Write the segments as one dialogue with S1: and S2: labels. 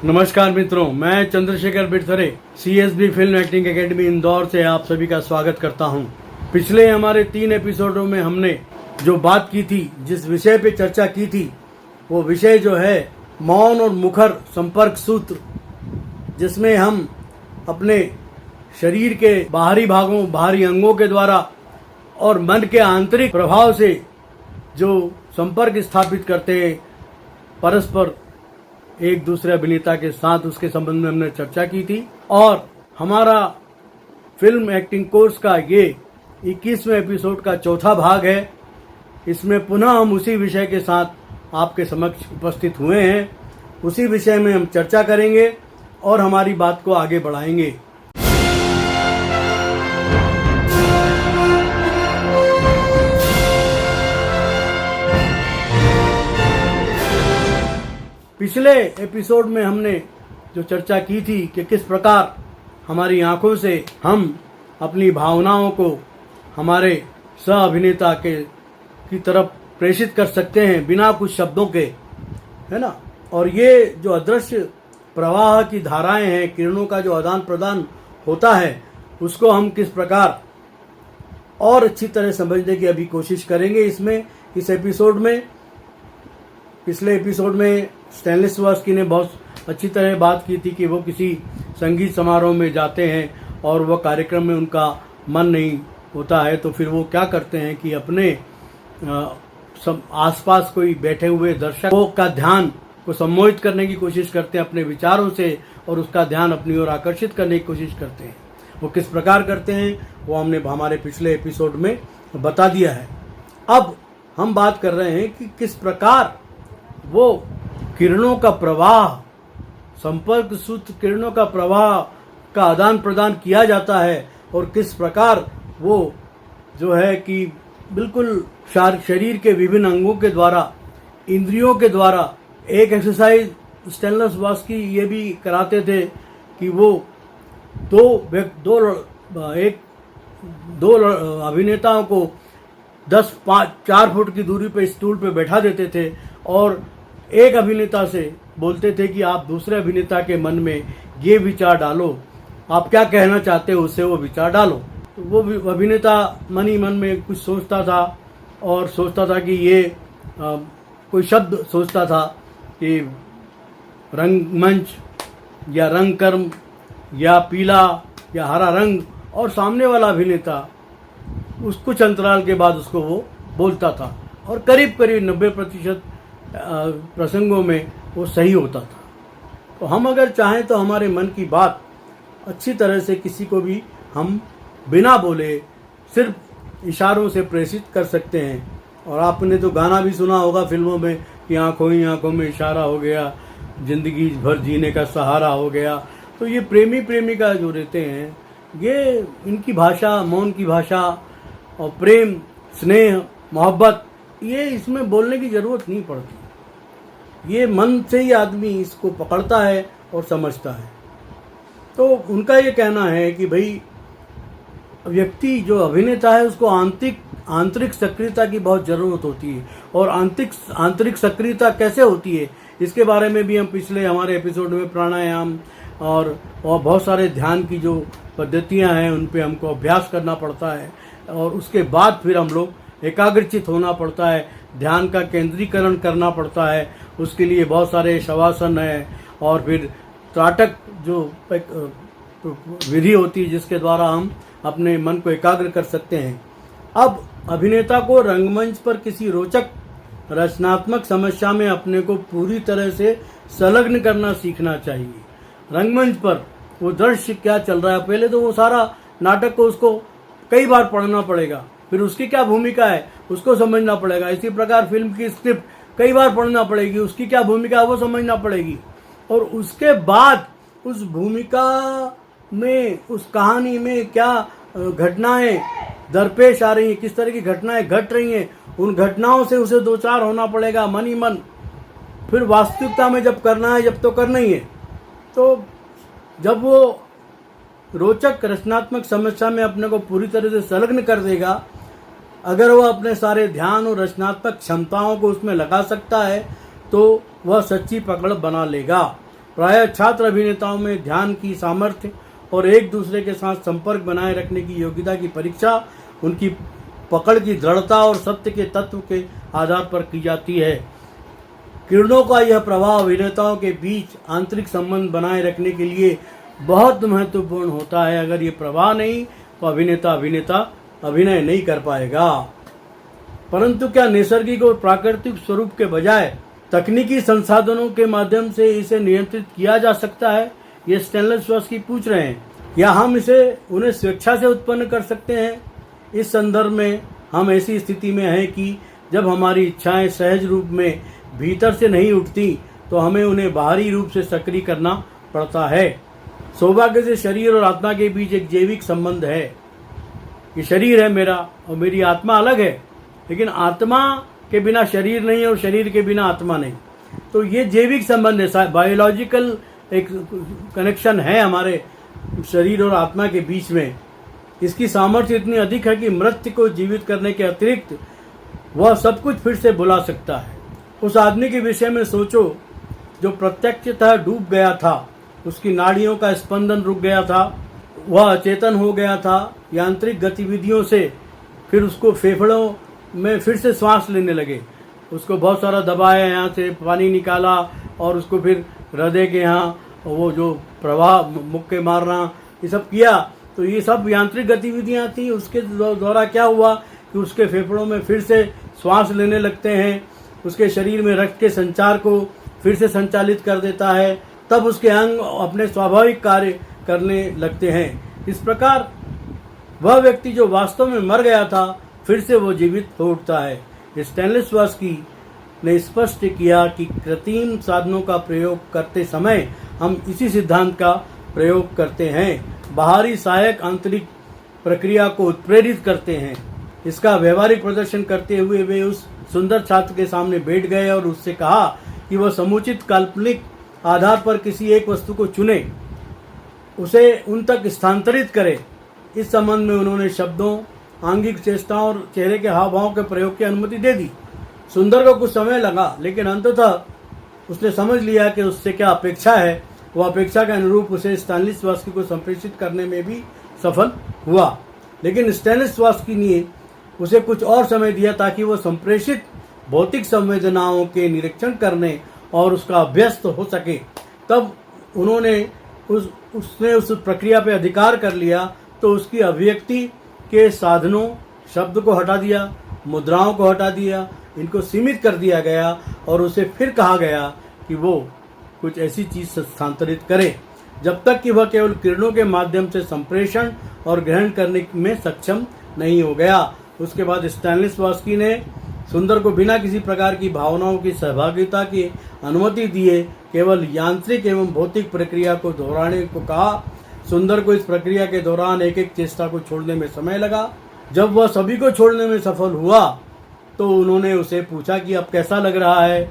S1: नमस्कार मित्रों, मैं Chandrashekhar Birthare CSB film acting academy Indore से आप सभी का स्वागत करता हूं। पिछले हमारे 3 एपिसोडों में हमने जो बात की थी, जिस विषय पे चर्चा की थी, वो विषय जो है मौन और मुखर संपर्क सूत्र, जिसमें हम अपने शरीर के बाहरी भागों, बाहरी अंगों के द्वारा और मन के आंतरिक प्रभाव से जो संपर्क स्थापित करते हैं परस्पर एक दूसरे अभिनेता के साथ, उसके संबंध में हमने चर्चा की थी। और हमारा फिल्म एक्टिंग कोर्स का ये 21वें एपिसोड का चौथा भाग है। इसमें पुनः हम उसी विषय के साथ आपके समक्ष उपस्थित हुए हैं। उसी विषय में हम चर्चा करेंगे और हमारी बात को आगे बढ़ाएंगे। पिछले एपिसोड में हमने जो चर्चा की थी कि किस प्रकार हमारी आंखों से हम अपनी भावनाओं को हमारे सह अभिनेता की तरफ प्रेषित कर सकते हैं बिना कुछ शब्दों के, है ना। और ये जो अदृश्य प्रवाह की धाराएं हैं, किरणों का जो आदान प्रदान होता है, उसको हम किस प्रकार और अच्छी तरह समझने की अभी कोशिश करेंगे इस एपिसोड में। पिछले एपिसोड में स्टैनिस्लॉवस्की ने बहुत अच्छी तरह बात की थी कि वो किसी संगीत समारोह में जाते हैं और वह कार्यक्रम में उनका मन नहीं होता है, तो फिर वो क्या करते हैं कि अपने आसपास कोई बैठे हुए दर्शकों का ध्यान को सम्मोहित करने की कोशिश करते हैं अपने विचारों से, और उसका ध्यान अपनी ओर आकर्षित करने की कोशिश करते हैं। वो किस प्रकार करते हैं वो हमने हमारे पिछले एपिसोड में बता दिया है। अब हम बात कर रहे हैं कि किस प्रकार वो किरणों का प्रवाह, संपर्क सूत्र किरणों का प्रवाह का आदान प्रदान किया जाता है, और किस प्रकार वो जो है कि बिल्कुल शरीर के विभिन्न अंगों के द्वारा, इंद्रियों के द्वारा एक एक्सरसाइज स्टैनिस्लॉवस्की ये भी कराते थे कि वो दो अभिनेताओं को 4 फुट की दूरी पे स्टूल पे बैठा देते थे और एक अभिनेता से बोलते थे कि आप दूसरे अभिनेता के मन में ये विचार डालो, आप क्या कहना चाहते हो उससे वो विचार डालो। तो वो अभिनेता मन ही मन में कुछ सोचता था और सोचता था कि ये कोई शब्द सोचता था कि रंगमंच या रंगकर्म या पीला या हरा रंग, और सामने वाला अभिनेता उस कुछ अंतराल के बाद उसको वो बोलता था, और करीब करीब 90% प्रसंगों में वो सही होता था। तो हम अगर चाहें तो हमारे मन की बात अच्छी तरह से किसी को भी हम बिना बोले सिर्फ इशारों से प्रेषित कर सकते हैं। और आपने तो गाना भी सुना होगा फिल्मों में कि आंखों ही आंखों में इशारा हो गया, जिंदगी भर जीने का सहारा हो गया। तो ये प्रेमी प्रेमिका जो रहते हैं, ये इनकी भाषा, मौन की भाषा और प्रेम, स्नेह, मोहब्बत, ये इसमें बोलने की जरूरत नहीं पड़ती। ये मन से ही आदमी इसको पकड़ता है और समझता है। तो उनका ये कहना है कि भाई व्यक्ति जो अभिनेता है उसको आंतरिक सक्रियता की बहुत ज़रूरत होती है। और आंतरिक सक्रियता कैसे होती है इसके बारे में भी हम पिछले हमारे एपिसोड में प्राणायाम और बहुत सारे ध्यान की जो पद्धतियां हैं उन पे हमको अभ्यास करना पड़ता है, और उसके बाद फिर हम लोग एकाग्रचित होना पड़ता है, ध्यान का केंद्रीकरण करना पड़ता है। उसके लिए बहुत सारे शवासन है और फिर त्राटक जो विधि होती है जिसके द्वारा हम अपने मन को एकाग्र कर सकते हैं। अब अभिनेता को रंगमंच पर किसी रोचक रचनात्मक समस्या में अपने को पूरी तरह से संलग्न करना सीखना चाहिए। रंगमंच पर वो दृश्य क्या चल रहा है, पहले तो वो सारा नाटक को उसको कई बार पढ़ना पड़ेगा, फिर उसकी क्या भूमिका है उसको समझना पड़ेगा। इसी प्रकार फिल्म की स्क्रिप्ट कई बार पढ़ना पड़ेगी, उसकी क्या भूमिका है वो समझना पड़ेगी, और उसके बाद उस भूमिका में, उस कहानी में क्या घटनाएं दरपेश आ रही हैं, किस तरह की घटनाएं घट रही हैं, उन घटनाओं से उसे दो चार होना पड़ेगा मन ही मन। फिर वास्तविकता में जब करना है, जब तो करना ही है, तो जब वो रोचक रचनात्मक समस्या में अपने को पूरी तरह से संलग्न कर देगा, अगर वह अपने सारे ध्यान और रचनात्मक क्षमताओं को उसमें लगा सकता है तो वह सच्ची पकड़ बना लेगा। प्रायः छात्र अभिनेताओं में ध्यान की सामर्थ्य और एक दूसरे के साथ संपर्क बनाए रखने की योग्यता की परीक्षा उनकी पकड़ की दृढ़ता और सत्य के तत्व के आधार पर की जाती है। किरणों का यह प्रभाव अभिनेताओं के बीच आंतरिक संबंध बनाए रखने के लिए बहुत महत्वपूर्ण होता है। अगर ये प्रभाव नहीं तो अभिनेता अभिनय नहीं कर पाएगा। परंतु क्या नैसर्गिक और प्राकृतिक स्वरूप के बजाय तकनीकी संसाधनों के माध्यम से इसे नियंत्रित किया जा सकता है? ये स्टैनिस्लॉवस्की पूछ रहे हैं। या हम इसे उन्हें स्वेच्छा से उत्पन्न कर सकते हैं? इस संदर्भ में हम ऐसी स्थिति में हैं कि जब हमारी इच्छाएं सहज रूप में भीतर से नहीं उठती तो हमें उन्हें बाहरी रूप से सक्रिय करना पड़ता है। सौभाग्य से शरीर और आत्मा के बीच एक जैविक संबंध है। ये शरीर है मेरा और मेरी आत्मा अलग है, लेकिन आत्मा के बिना शरीर नहीं और शरीर के बिना आत्मा नहीं। तो ये जैविक संबंध है, बायोलॉजिकल एक कनेक्शन है हमारे शरीर और आत्मा के बीच में। इसकी सामर्थ्य इतनी अधिक है कि मृत्यु को जीवित करने के अतिरिक्त वह सब कुछ फिर से बुला सकता है। उस आदमी के विषय में सोचो जो प्रत्यक्षतः डूब गया था, उसकी नाड़ियों का स्पंदन रुक गया था, वह अचेतन हो गया था यांत्रिक गतिविधियों से। फिर उसको फेफड़ों में फिर से सांस लेने लगे, उसको बहुत सारा दबाया, यहाँ से पानी निकाला और उसको फिर हृदय के यहाँ वो जो प्रवाह मुक्के मारना ये सब किया। तो ये सब यांत्रिक गतिविधियाँ थी। उसके द्वारा क्या हुआ कि उसके फेफड़ों में फिर से श्वास लेने लगते हैं, उसके शरीर में रक्त के संचार को फिर से संचालित कर देता है, तब उसके अंग अपने स्वाभाविक कार्य करने लगते हैं। इस प्रकार वह व्यक्ति जो वास्तव में मर गया था फिर से वो जीवित हो उठता है। स्टैनिस्लॉवस्की ने स्पष्ट किया कि कृत्रिम साधनों का प्रयोग करते समय हम इसी सिद्धांत का प्रयोग करते हैं। बाहरी सहायक आंतरिक प्रक्रिया को उत्प्रेरित करते हैं। इसका व्यवहारिक प्रदर्शन करते हुए वे उस सुंदर छात्र के सामने बैठ गए और उससे कहा कि वह समुचित काल्पनिक आधार पर किसी एक वस्तु को चुने, उसे उन तक स्थानांतरित करे। इस संबंध में उन्होंने शब्दों, आंगिक चेष्टाओं और चेहरे के हाव भाव के प्रयोग की अनुमति दे दी। सुंदर को कुछ समय लगा, लेकिन अंततः उसने समझ लिया कि उससे क्या अपेक्षा है। वह अपेक्षा के अनुरूप उसे स्टैनिस्लॉवस्की को संप्रेषित करने में भी सफल हुआ, लेकिन स्टैनिस्लॉवस्की ने उसे कुछ और समय दिया ताकि वह संप्रेषित भौतिक संवेदनाओं के निरीक्षण करने और उसका अभ्यस्त हो सके। तब उसने उस प्रक्रिया पर अधिकार कर लिया तो उसकी अभिव्यक्ति के साधनों, शब्द को हटा दिया, मुद्राओं को हटा दिया, इनको सीमित कर दिया गया और उसे फिर कहा गया कि वो कुछ ऐसी चीज स्थानांतरित करे जब तक कि वह केवल किरणों के माध्यम से संप्रेषण और ग्रहण करने में सक्षम नहीं हो गया। उसके बाद स्टैनिस्लॉवस्की ने सुंदर को बिना किसी प्रकार की भावनाओं की सहभागिता की अनुमति दिए केवल यांत्रिक एवं भौतिक प्रक्रिया को दोहराने को कहा। सुंदर को इस प्रक्रिया के दौरान एक एक चेष्टा को छोड़ने में समय लगा। जब वह सभी को छोड़ने में सफल हुआ तो उन्होंने उसे पूछा कि अब कैसा लग रहा है।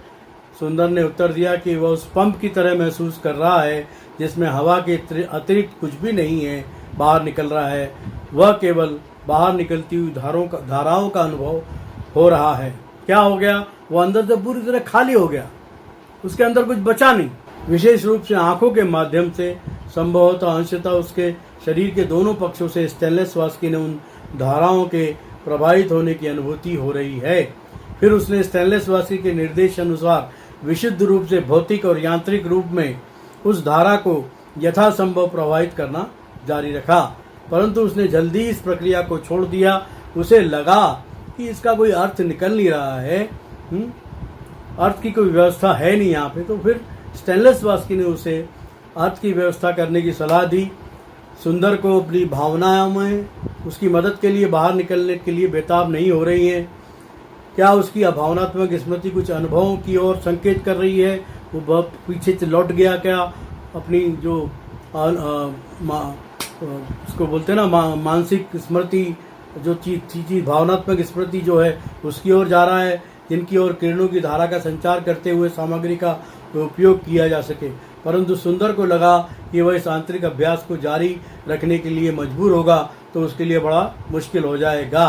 S1: सुंदर ने उत्तर दिया कि वह उस पंप की तरह महसूस कर रहा है जिसमें हवा के अतिरिक्त कुछ भी नहीं है, बाहर निकल रहा है। वह केवल बाहर निकलती हुई धाराओं का अनुभव हो रहा है। क्या हो गया? वो अंदर से पूरी तरह खाली हो गया, उसके अंदर कुछ बचा नहीं। विशेष रूप से आंखों के माध्यम से, संभवतः अंशतः उसके शरीर के दोनों पक्षों से स्टैनिस्लॉवस्की ने उन धाराओं के प्रभावित होने की अनुभूति हो रही है। फिर उसने स्टैनिस्लॉवस्की के निर्देश अनुसार विशुद्ध रूप से भौतिक और यांत्रिक रूप में उस धारा को यथासंभव प्रभावित करना जारी रखा, परंतु उसने जल्दी इस प्रक्रिया को छोड़ दिया। उसे लगा कि इसका कोई अर्थ निकल नहीं रहा है, अर्थ की कोई व्यवस्था है नहीं यहाँ पे। तो फिर स्टैनिस्लॉवस्की ने उसे अर्थ की व्यवस्था करने की सलाह दी। सुंदर को अपनी भावनाओं में उसकी मदद के लिए बाहर निकलने के लिए बेताब नहीं हो रही है। क्या उसकी अभावनात्मक स्मृति कुछ अनुभवों की ओर संकेत कर रही है? वो बहुत पीछे से लौट गया क्या अपनी जो उसको बोलते हैं ना मानसिक स्मृति, जो चीज भावनात्मक स्मृति जो है उसकी ओर जा रहा है, जिनकी ओर किरणों की धारा का संचार करते हुए सामग्री का उपयोग किया जा सके। परंतु सुंदर को लगा कि वह इस आंतरिक अभ्यास को जारी रखने के लिए मजबूर होगा तो उसके लिए बड़ा मुश्किल हो जाएगा।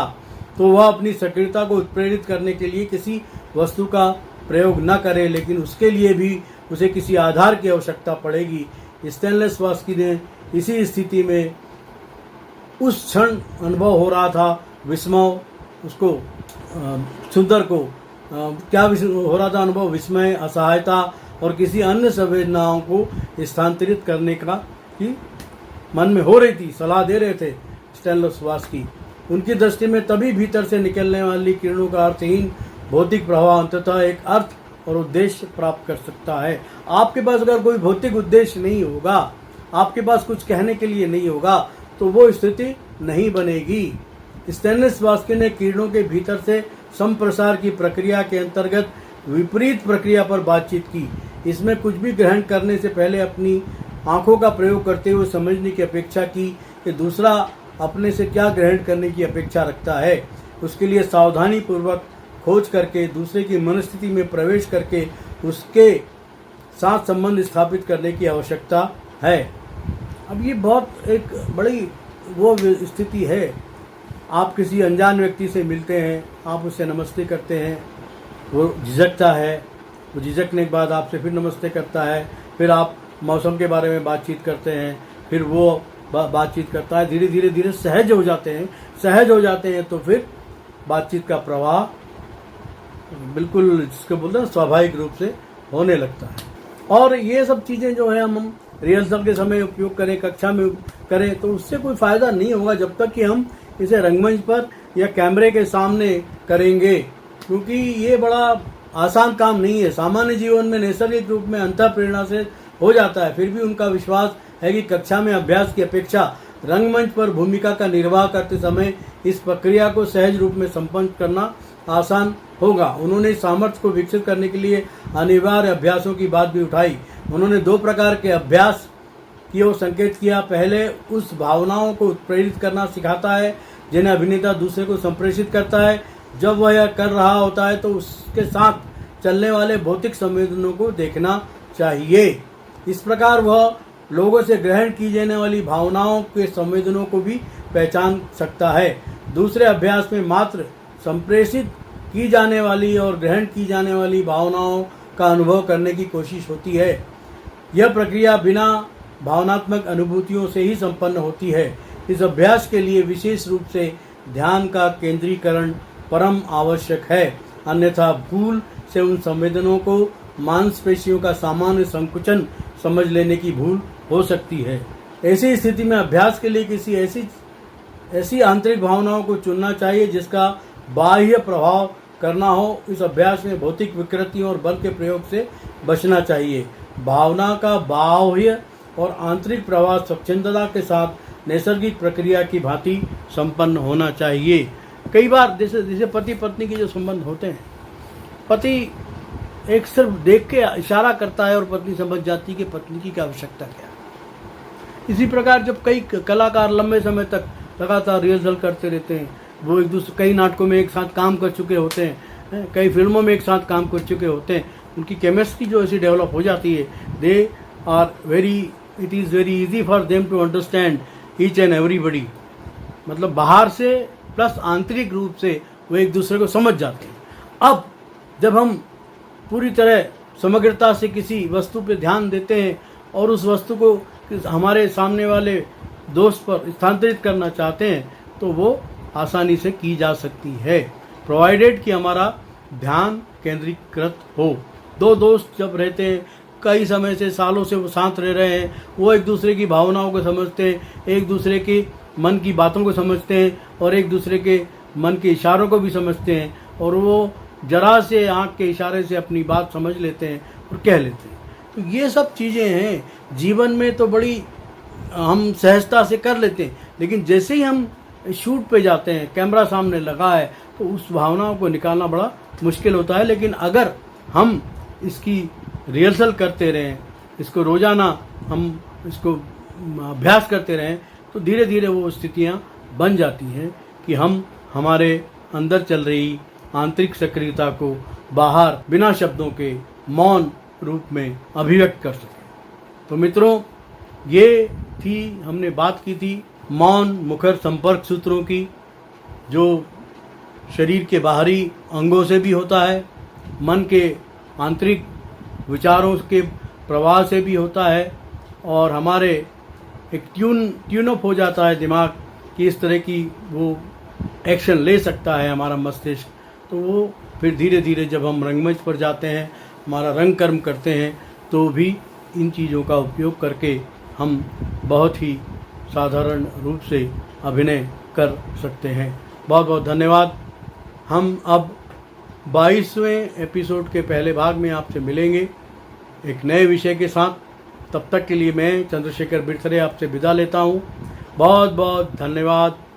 S1: तो वह अपनी सक्रियता को उत्प्रेरित करने के लिए किसी वस्तु का प्रयोग न करे, लेकिन उसके लिए भी उसे किसी आधार की आवश्यकता पड़ेगी। स्टैनिस्लॉवस्की ने इसी स्थिति में उस क्षण अनुभव हो रहा था विस्मय, उसको सुंदर को क्या हो रहा था अनुभव, विस्मय, असहायता और किसी अन्य संवेदनाओं को स्थानांतरित करने का कि मन में हो रही थी, सलाह दे रहे थे स्टैनिस्लॉवस्की। उनकी दृष्टि में तभी भीतर से निकलने वाली किरणों का अर्थहीन भौतिक प्रभाव अंततः एक अर्थ और उद्देश्य प्राप्त कर सकता है। आपके पास अगर कोई भौतिक उद्देश्य नहीं होगा, आपके पास कुछ कहने के लिए नहीं होगा, तो वो स्थिति नहीं बनेगी। स्टैनिस्लॉवस्की ने किरणों के भीतर से संप्रसार की प्रक्रिया के अंतर्गत विपरीत प्रक्रिया पर बातचीत की। इसमें कुछ भी ग्रहण करने से पहले अपनी आंखों का प्रयोग करते हुए समझने की अपेक्षा की कि दूसरा अपने से क्या ग्रहण करने की अपेक्षा रखता है। उसके लिए सावधानी पूर्वक खोज करके, दूसरे की मनस्थिति में प्रवेश करके उसके साथ संबंध स्थापित करने की आवश्यकता है। अब ये बहुत एक बड़ी वो स्थिति है, आप किसी अनजान व्यक्ति से मिलते हैं, आप उससे नमस्ते करते हैं, वो झिझकता है, वो झिझकने के बाद आपसे फिर नमस्ते करता है, फिर आप मौसम के बारे में बातचीत करते हैं, फिर वो बातचीत करता है, धीरे धीरे धीरे सहज हो जाते हैं तो फिर बातचीत का प्रवाह बिल्कुल जिसको बोलते हैं स्वाभाविक रूप से होने लगता है। और ये सब चीज़ें जो है हम रिहर्सल के समय उपयोग करें, कक्षा में करें, तो उससे कोई फ़ायदा नहीं होगा जब तक कि हम इसे रंगमंच पर या कैमरे के सामने करेंगे, क्योंकि ये बड़ा आसान काम नहीं है। सामान्य जीवन में नैसर्गिक रूप में अंतःप्रेरणा से हो जाता है, फिर भी उनका विश्वास है कि कक्षा में अभ्यास की अपेक्षा रंगमंच पर भूमिका का निर्वाह करते समय इस प्रक्रिया को सहज रूप में संपन्न करना आसान होगा। उन्होंने सामर्थ्य को विकसित करने के लिए अनिवार्य अभ्यासों की बात भी उठाई। उन्होंने 2 प्रकार के अभ्यास की ओर संकेत किया। पहले उस भावनाओं को उत्प्रेरित करना सिखाता है जिन्हें अभिनेता दूसरे को संप्रेषित करता है। जब वह यह कर रहा होता है तो उसके साथ चलने वाले भौतिक संवेदनों को देखना चाहिए। इस प्रकार वह लोगों से ग्रहण की जाने वाली भावनाओं के संवेदनों को भी पहचान सकता है। दूसरे अभ्यास में मात्र संप्रेषित की जाने वाली और ग्रहण की जाने वाली भावनाओं का अनुभव करने की कोशिश होती है। यह प्रक्रिया बिना भावनात्मक अनुभूतियों से ही संपन्न होती है। इस अभ्यास के लिए विशेष रूप से ध्यान का केंद्रीकरण परम आवश्यक है, अन्यथा भूल से उन संवेदनों को मांसपेशियों का सामान्य संकुचन समझ लेने की भूल हो सकती है। ऐसी स्थिति में अभ्यास के लिए किसी ऐसी आंतरिक भावनाओं को चुनना चाहिए जिसका बाह्य प्रभाव करना हो। इस अभ्यास में भौतिक विकृतियों और बल के प्रयोग से बचना चाहिए। भावना का बाह्य और आंतरिक प्रवाह स्वच्छंदता के साथ नैसर्गिक प्रक्रिया की भांति संपन्न होना चाहिए। कई बार जैसे पति पत्नी के जो संबंध होते हैं, पति एक सिर्फ देख के इशारा करता है और पत्नी समझ जाती है कि पत्नी की क्या आवश्यकता क्या है। इसी प्रकार जब कई कलाकार लंबे समय तक लगातार रिहर्सल करते रहते हैं, वो एक दूसरे कई नाटकों में एक साथ काम कर चुके होते हैं, कई फिल्मों में एक साथ काम कर चुके होते हैं, उनकी केमिस्ट्री जो ऐसी डेवलप हो जाती है, it is very easy for them to understand each and everybody. मतलब बाहर से प्लस आंतरिक रूप से वो एक दूसरे को समझ जाते हैं। अब जब हम पूरी तरह समग्रता से किसी वस्तु पर ध्यान देते हैं और उस वस्तु को हमारे सामने वाले दोस्त पर स्थानांतरित करना चाहते हैं, तो वो आसानी से की जा सकती है, प्रोवाइडेड कि हमारा ध्यान केंद्रीकृत हो। 2 दोस्त जब रहते हैं, कई समय से सालों से वो साथ रह रहे हैं, वो एक दूसरे की भावनाओं को समझते हैं, एक दूसरे के मन की बातों को समझते हैं और एक दूसरे के मन के इशारों को भी समझते हैं, और वो जरा से आँख के इशारे से अपनी बात समझ लेते हैं और कह लेते हैं। तो ये सब चीज़ें हैं जीवन में, तो बड़ी हम सहजता से कर लेते हैं, लेकिन जैसे ही हम शूट पे जाते हैं, कैमरा सामने लगा है, तो उस भावनाओं को निकालना बड़ा मुश्किल होता है। लेकिन अगर हम इसकी रिहर्सल करते रहें, इसको रोज़ाना हम इसको अभ्यास करते रहें, तो धीरे धीरे वो स्थितियाँ बन जाती हैं कि हम हमारे अंदर चल रही आंतरिक सक्रियता को बाहर बिना शब्दों के मौन रूप में अभिव्यक्त कर सकें। तो मित्रों, ये हमने बात की थी मौन मुखर संपर्क सूत्रों की, जो शरीर के बाहरी अंगों से भी होता है, मन के आंतरिक विचारों के प्रवाह से भी होता है और हमारे एक ट्यून अप हो जाता है दिमाग कि इस तरह की वो एक्शन ले सकता है हमारा मस्तिष्क। तो वो फिर धीरे धीरे जब हम रंगमंच पर जाते हैं, हमारा रंग कर्म करते हैं, तो भी इन चीज़ों का उपयोग करके हम बहुत ही साधारण रूप से अभिनय कर सकते हैं। बहुत बहुत धन्यवाद। हम अब 22वें एपिसोड के पहले भाग में आपसे मिलेंगे एक नए विषय के साथ। तब तक के लिए मैं चंद्रशेखर बिरथरे आपसे विदा लेता हूँ। बहुत बहुत धन्यवाद।